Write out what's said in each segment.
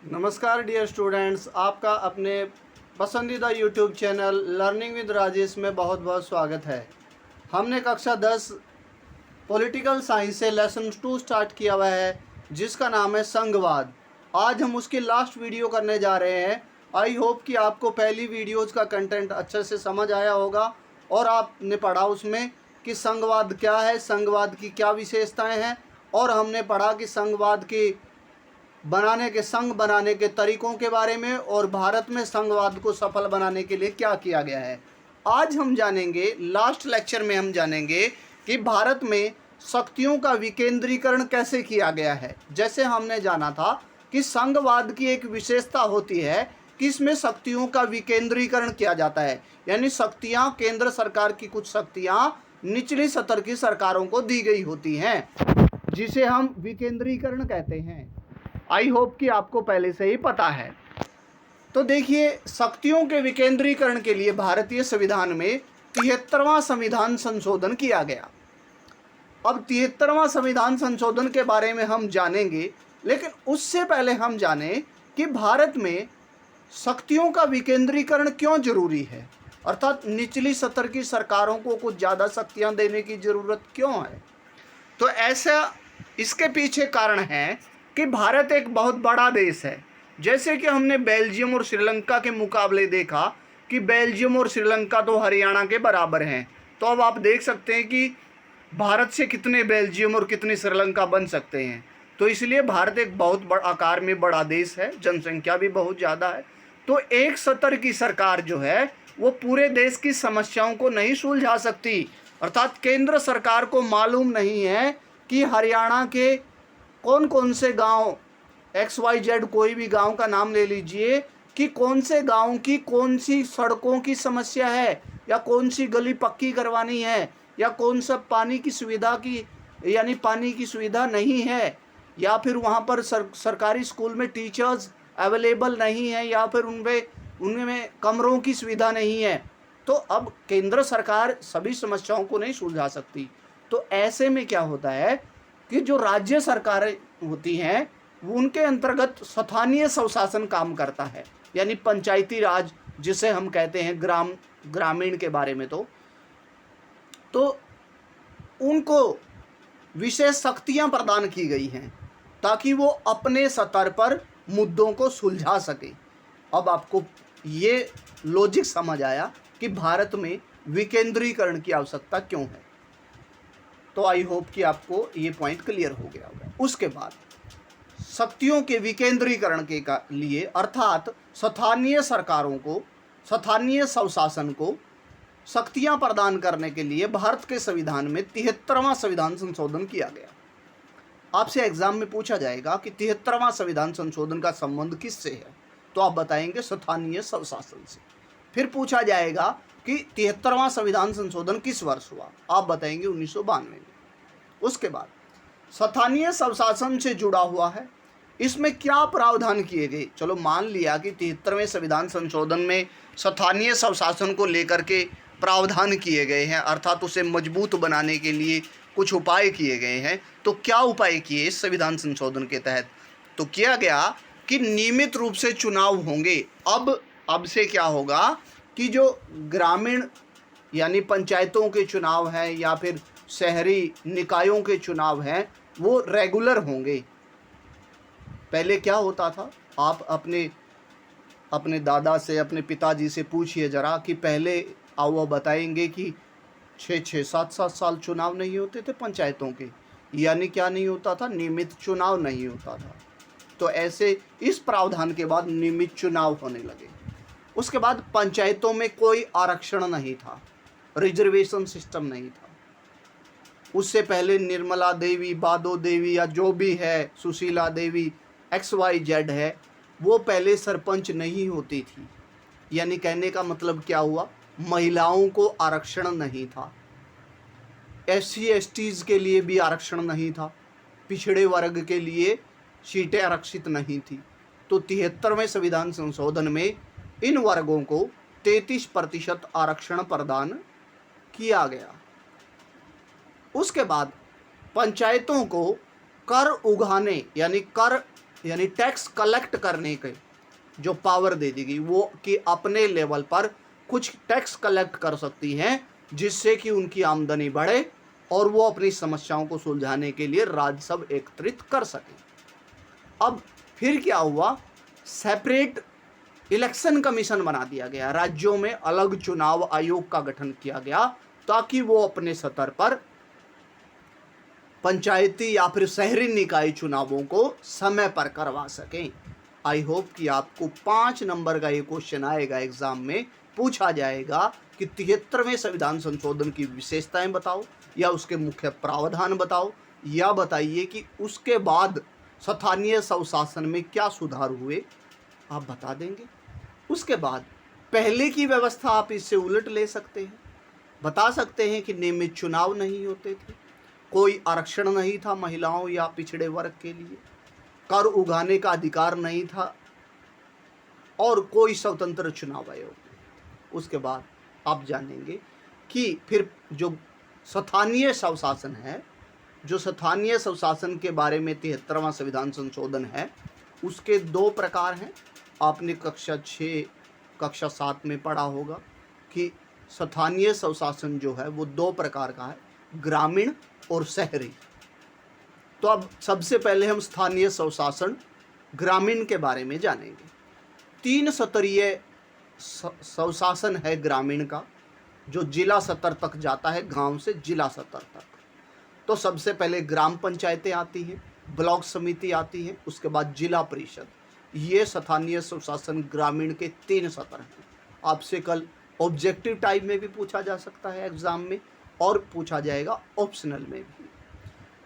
नमस्कार dear students, आपका अपने पसंदीदा YouTube channel learning with Rajesh में बहुत बहुत स्वागत है। हमने कक्षा 10 पॉलिटिकल साइंस से लेसन 2 स्टार्ट किया हुआ है, जिसका नाम है संघवाद। आज हम उसकी लास्ट वीडियो करने जा रहे हैं। आई होप कि आपको पहली वीडियोज़ का कंटेंट अच्छे से समझ आया होगा और आपने पढ़ा उसमें कि संघवाद क्या है, संघवाद की क्या विशेषताएं हैं, और हमने पढ़ा कि संघवाद की संघ बनाने के तरीकों के बारे में और भारत में संघवाद को सफल बनाने के लिए क्या किया गया है। आज हम जानेंगे, लास्ट लेक्चर में हम जानेंगे कि भारत में शक्तियों का विकेंद्रीकरण कैसे किया गया है। जैसे हमने जाना था कि संघवाद की एक विशेषता होती है कि इसमें शक्तियों का विकेंद्रीकरण किया जाता है, यानी शक्तियां, केंद्र सरकार की कुछ शक्तियां निचली सतर की सरकारों को दी गई होती हैं, जिसे हम विकेंद्रीकरण कहते हैं। आई होप कि आपको पहले से ही पता है। तो देखिए, शक्तियों के विकेंद्रीकरण के लिए भारतीय संविधान में 73वां संविधान संशोधन किया गया। अब 73वां संविधान संशोधन के बारे में हम जानेंगे, लेकिन उससे पहले हम जानें कि भारत में शक्तियों का विकेंद्रीकरण क्यों जरूरी है, अर्थात निचली सतर की सरकारों को कुछ ज़्यादा शक्तियां देने की ज़रूरत क्यों है। तो ऐसा इसके पीछे कारण है कि भारत एक बहुत बड़ा देश है। जैसे कि हमने बेल्जियम और श्रीलंका के मुकाबले देखा कि बेल्जियम और श्रीलंका तो हरियाणा के बराबर हैं, तो अब आप देख सकते हैं कि भारत से कितने बेल्जियम और कितनी श्रीलंका बन सकते हैं। तो इसलिए भारत एक बहुत बड़ा आकार में बड़ा देश है, जनसंख्या भी बहुत ज़्यादा है। तो एक सतर की सरकार जो है वो पूरे देश की समस्याओं को नहीं सुलझा सकती, अर्थात केंद्र सरकार को मालूम नहीं है कि हरियाणा के कौन कौन से गांव, XYZ कोई भी गांव का नाम ले लीजिए, कि कौन से गांव की कौन सी सड़कों की समस्या है, या कौन सी गली पक्की करवानी है, या कौन सा पानी की सुविधा की यानी पानी की सुविधा नहीं है, या फिर वहां पर सरकारी स्कूल में टीचर्स अवेलेबल नहीं है, या फिर उनमें कमरों की सुविधा नहीं है। तो अब केंद्र सरकार सभी समस्याओं को नहीं सुलझा सकती। तो ऐसे में क्या होता है कि जो राज्य सरकारें होती हैं उनके अंतर्गत स्थानीय स्वशासन काम करता है, यानी पंचायती राज जिसे हम कहते हैं, ग्रामीण के बारे में। तो उनको विशेष शक्तियां प्रदान की गई हैं ताकि वो अपने स्तर पर मुद्दों को सुलझा सके। अब आपको ये लॉजिक समझ आया कि भारत में विकेंद्रीकरण की आवश्यकता क्यों है। तो आई होप कि आपको ये पॉइंट क्लियर हो गया होगा। उसके बाद शक्तियों के विकेंद्रीकरण के लिए, अर्थात स्थानीय सरकारों को, स्थानीय स्वशासन को शक्तियां प्रदान करने के लिए भारत के संविधान में 73वां संविधान संशोधन किया गया। आपसे एग्जाम में पूछा जाएगा कि 73वां संविधान संशोधन का संबंध किससे है, तो आप बताएंगे स्थानीय स्वशासन से। फिर पूछा जाएगा कि 73वां संविधान संशोधन किस वर्ष हुआ, आप बताएंगे 1992 में। उसके बाद स्थानीय स्वशासन से जुड़ा हुआ है, इसमें क्या प्रावधान किए गए। चलो मान लिया कि 73वें संविधान संशोधन में स्थानीय स्वशासन को लेकर के प्रावधान किए गए हैं, अर्थात उसे मजबूत बनाने के लिए कुछ उपाय किए गए हैं। तो क्या उपाय किए इस संविधान संशोधन के तहत? तो किया गया कि नियमित रूप से चुनाव होंगे। अब से क्या होगा कि जो ग्रामीण यानी पंचायतों के चुनाव हैं या फिर शहरी निकायों के चुनाव हैं, वो रेगुलर होंगे। पहले क्या होता था, आप अपने दादा से, अपने पिताजी से पूछिए ज़रा कि पहले वो बताएंगे कि 6-6, 7-7 साल चुनाव नहीं होते थे पंचायतों के, यानी क्या नहीं होता था, नियमित चुनाव नहीं होता था। तो ऐसे इस प्रावधान के बाद नियमित चुनाव होने लगे। उसके बाद पंचायतों में कोई आरक्षण नहीं था, रिजर्वेशन सिस्टम नहीं था। उससे पहले निर्मला देवी, बादो देवी या जो भी है, सुशीला देवी, XYZ है, वो पहले सरपंच नहीं होती थी। यानी कहने का मतलब क्या हुआ, महिलाओं को आरक्षण नहीं था, SC/STs के लिए भी आरक्षण नहीं था, पिछड़े वर्ग के लिए सीटें आरक्षित नहीं थी। तो 73वें संविधान संशोधन में इन वर्गों को 33% आरक्षण प्रदान किया गया। उसके बाद पंचायतों को कर उगाने यानी कर यानी टैक्स कलेक्ट करने के जो पावर दे दी गई वो कि अपने लेवल पर कुछ टैक्स कलेक्ट कर सकती हैं, जिससे कि उनकी आमदनी बढ़े और वो अपनी समस्याओं को सुलझाने के लिए राजस्व एकत्रित कर सकें। अब फिर क्या हुआ, सेपरेट इलेक्शन कमीशन बना दिया गया, राज्यों में अलग चुनाव आयोग का गठन किया गया ताकि वो अपने स्तर पर पंचायती या फिर शहरी निकाय चुनावों को समय पर करवा सकें। आई होप कि आपको 5 नंबर का ये क्वेश्चन आएगा एग्जाम में, पूछा जाएगा कि 73वें संविधान संशोधन की विशेषताएं बताओ या उसके मुख्य प्रावधान बताओ, या बताइए कि उसके बाद स्थानीय स्वशासन में क्या सुधार हुए, आप बता देंगे। उसके बाद पहले की व्यवस्था आप इससे उलट ले सकते हैं, बता सकते हैं कि नियमित चुनाव नहीं होते थे, कोई आरक्षण नहीं था महिलाओं या पिछड़े वर्ग के लिए, कर उगाने का अधिकार नहीं था और कोई स्वतंत्र चुनाव आयोग। उसके बाद आप जानेंगे कि फिर जो स्थानीय स्वशासन है, जो स्थानीय स्वशासन के बारे में 73वां संविधान संशोधन है, उसके 2 प्रकार हैं। आपने कक्षा 6 कक्षा 7 में पढ़ा होगा कि स्थानीय स्वशासन जो है वो 2 प्रकार का है, ग्रामीण और शहरी। तो अब सबसे पहले हम स्थानीय स्वशासन ग्रामीण के बारे में जानेंगे। 3 स्तरीय स्वशासन है ग्रामीण का, जो जिला स्तर तक जाता है, गांव से जिला स्तर तक। तो सबसे पहले ग्राम पंचायतें आती हैं, ब्लॉक समिति आती है, उसके बाद जिला परिषद। ये स्थानीय स्वशासन ग्रामीण के 3 स्तर हैं। आपसे कल ऑब्जेक्टिव टाइप में भी पूछा जा सकता है एग्जाम में, और पूछा जाएगा ऑप्शनल में भी।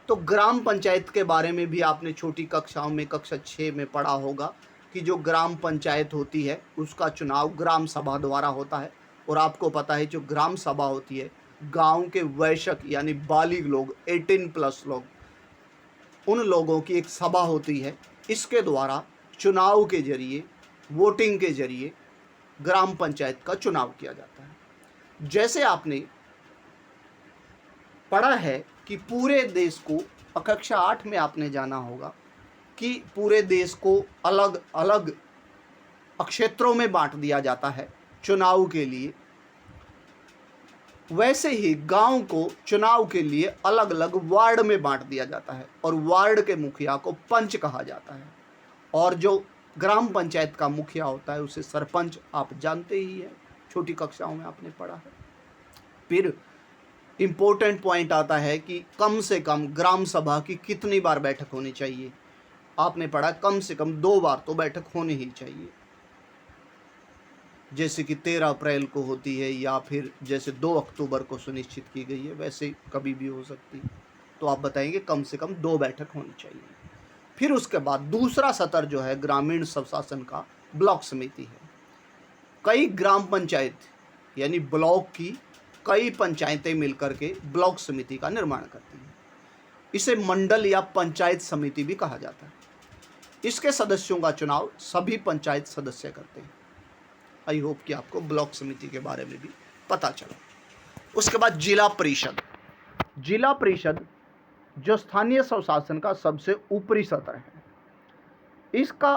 तो ग्राम पंचायत के बारे में भी आपने छोटी कक्षाओं में कक्षा 6 में पढ़ा होगा कि जो ग्राम पंचायत होती है उसका चुनाव ग्राम सभा द्वारा होता है। और आपको पता है जो ग्राम सभा होती है, गांव के वयस्क यानी बालिग लोग, 18+ लोग, उन लोगों की एक सभा होती है। इसके द्वारा चुनाव के जरिए, वोटिंग के जरिए ग्राम पंचायत का चुनाव किया जाता है। जैसे आपने पढ़ा है कि पूरे देश को, कक्षा 8 में आपने जाना होगा कि पूरे देश को अलग अलग क्षेत्रों में बांट दिया जाता है चुनाव के लिए, वैसे ही गांव को चुनाव के लिए अलग अलग वार्ड में बांट दिया जाता है और वार्ड के मुखिया को पंच कहा जाता है। और जो ग्राम पंचायत का मुखिया होता है उसे सरपंच आप जानते ही हैं, छोटी कक्षाओं में आपने पढ़ा है। फिर इम्पोर्टेंट पॉइंट आता है कि कम से कम ग्राम सभा की कितनी बार बैठक होनी चाहिए। आपने पढ़ा कम से कम 2 बार तो बैठक होनी ही चाहिए, जैसे कि 13 अप्रैल को होती है या फिर जैसे 2 अक्टूबर को सुनिश्चित की गई है, वैसे कभी भी हो सकती है। तो आप बताएंगे कम से कम 2 बैठक होनी चाहिए। फिर उसके बाद दूसरा स्तर जो है ग्रामीण स्वशासन का, ब्लॉक समिति है। कई ग्राम पंचायत यानी ब्लॉक की कई पंचायतें मिलकर के ब्लॉक समिति का निर्माण करती हैं। इसे मंडल या पंचायत समिति भी कहा जाता है। इसके सदस्यों का चुनाव सभी पंचायत सदस्य करते हैं। आई होप कि आपको ब्लॉक समिति के बारे में भी पता चला। उसके बाद जिला परिषद। जिला परिषद जो स्थानीय स्वशासन का सबसे ऊपरी स्तर है, इसका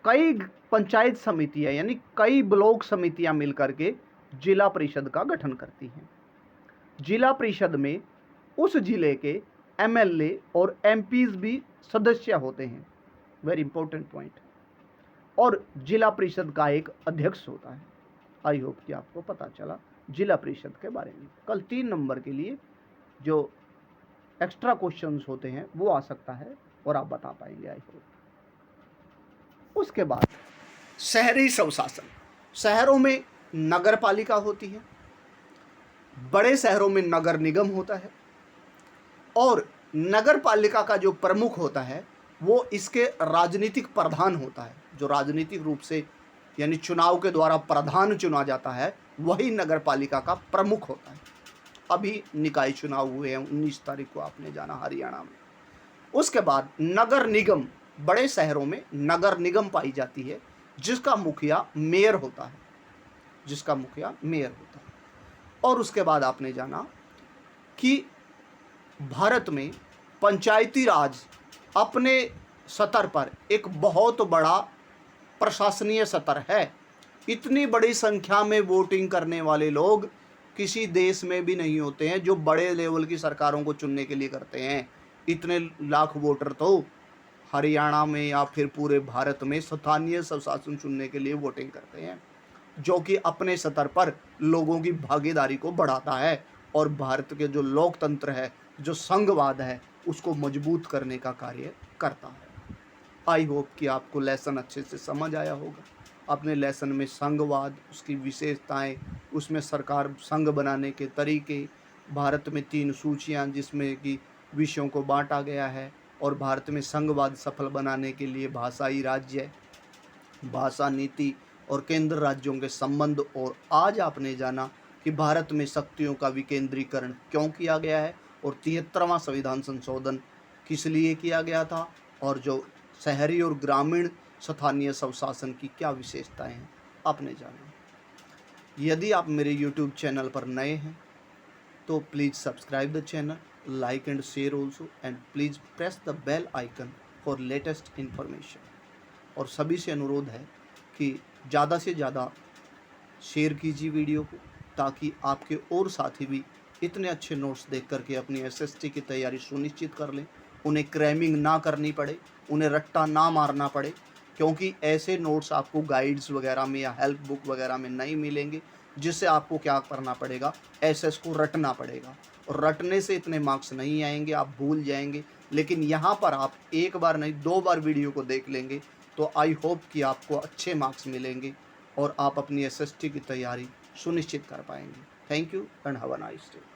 कई पंचायत समितियां यानी कई ब्लॉक समितियां मिलकर के जिला परिषद का गठन करती हैं। जिला परिषद में उस जिले के एमएलए और एमपीज भी सदस्य होते हैं, वेरी इंपॉर्टेंट पॉइंट। और जिला परिषद का एक अध्यक्ष होता है। आई होप कि आपको पता चला जिला परिषद के बारे में। कल 3 नंबर के लिए जो एक्स्ट्रा क्वेश्चंस होते हैं वो आ सकता है और आप बता पाएंगे, आई होप। उसके बाद शहरी स्वशासन। शहरों में नगर पालिका होती है, बड़े शहरों में नगर निगम होता है, और नगर पालिका का जो प्रमुख होता है वो इसके राजनीतिक प्रधान होता है। जो राजनीतिक रूप से यानी चुनाव के द्वारा प्रधान चुना जाता है वही नगर पालिका का प्रमुख होता है। अभी निकाय चुनाव हुए हैं 19 तारीख को, आपने जाना, हरियाणा में। उसके बाद नगर निगम। बड़े शहरों में नगर निगम पाई जाती है जिसका मुखिया मेयर होता है, जिसका मुखिया मेयर होता है। और उसके बाद आपने जाना कि भारत में पंचायती राज अपने सतर पर एक बहुत बड़ा प्रशासनीय सतर है। इतनी बड़ी संख्या में वोटिंग करने वाले लोग किसी देश में भी नहीं होते हैं जो बड़े लेवल की सरकारों को चुनने के लिए करते हैं। इतने लाख वोटर तो हरियाणा में या फिर पूरे भारत में स्थानीय स्वशासन चुनने के लिए वोटिंग करते हैं, जो कि अपने स्तर पर लोगों की भागीदारी को बढ़ाता है और भारत के जो लोकतंत्र है, जो संघवाद है, उसको मजबूत करने का कार्य करता है। आई होप कि आपको लेसन अच्छे से समझ आया होगा। अपने लेसन में संघवाद, उसकी विशेषताएं, उसमें सरकार संघ बनाने के तरीके, भारत में 3 सूचियां जिसमें कि विषयों को बांटा गया है और भारत में संघवाद सफल बनाने के लिए भाषाई राज्य, भाषा नीति और केंद्र राज्यों के संबंध। और आज आपने जाना कि भारत में शक्तियों का विकेंद्रीकरण क्यों किया गया है और 73वां संविधान संशोधन किस लिए किया गया था और जो शहरी और ग्रामीण स्थानीय स्वशासन की क्या विशेषताएं हैं आपने जाना। यदि आप मेरे YouTube चैनल पर नए हैं तो please subscribe the channel, like and share also, and please press the bell icon for latest information. और सभी से अनुरोध है कि ज़्यादा से ज़्यादा शेयर कीजिए वीडियो को, ताकि आपके और साथी भी इतने अच्छे नोट्स देख करके अपनी SST की तैयारी सुनिश्चित कर लें, उन्हें क्रैमिंग ना करनी पड़े, उन्हें रट्टा ना मारना पड़े, क्योंकि ऐसे नोट्स आपको गाइड्स वगैरह में या हेल्प बुक वगैरह में नहीं मिलेंगे, जिससे आपको क्या करना पड़ेगा, SS को रटना पड़ेगा। और रटने से इतने मार्क्स नहीं आएंगे, आप भूल जाएंगे। लेकिन यहाँ पर आप एक बार नहीं 2 बार वीडियो को देख लेंगे तो आई होप कि आपको अच्छे मार्क्स मिलेंगे और आप अपनी SST की तैयारी सुनिश्चित कर पाएंगे। Thank you and have a nice day.